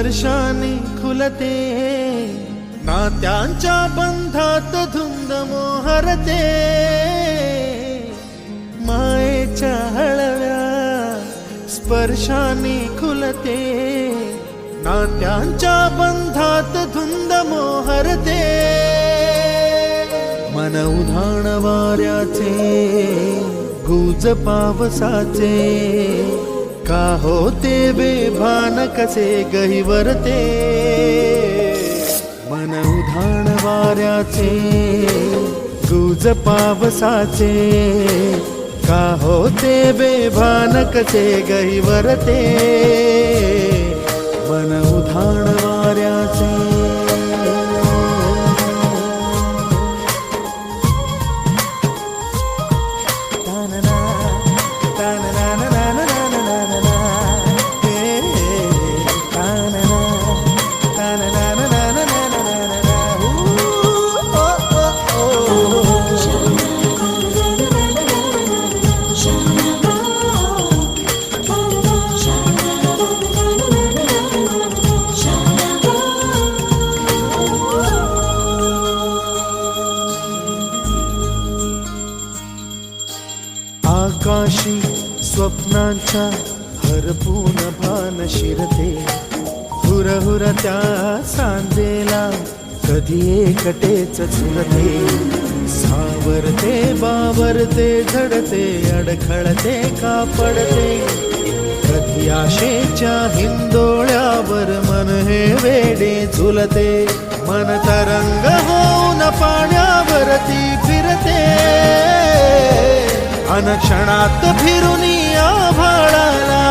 स्पर्शाने खुलते, नात्यांच्या बंधात धुंद मोहरते, मायेच्या हळव्या स्पर्शाने खुलते, नात्यांच्या बंधात धुंद मोहरते, मन उधाण वाऱ्याचे गुज पावसाचे, का होते बेभान कसे गहिवरते, मन उधाण वाऱ्याचे गुज पावसाचे, का होते बेभान कसे गहिवरते, मन उधाण वाऱ्याचे. आकाशी स्वप्नांच्या हरपून भान शिरते, हुरहुर त्या सांजेला कधी एकटेच झुलते, सावरते बावरते झडते, अडखळते का पडते, कधी आशेच्या हिंदोळ्यावर मन हे वेडे झुलते, मन तरंग होऊन पाण्यावरती फिरते, अनक्षणात फिरून आभाळाला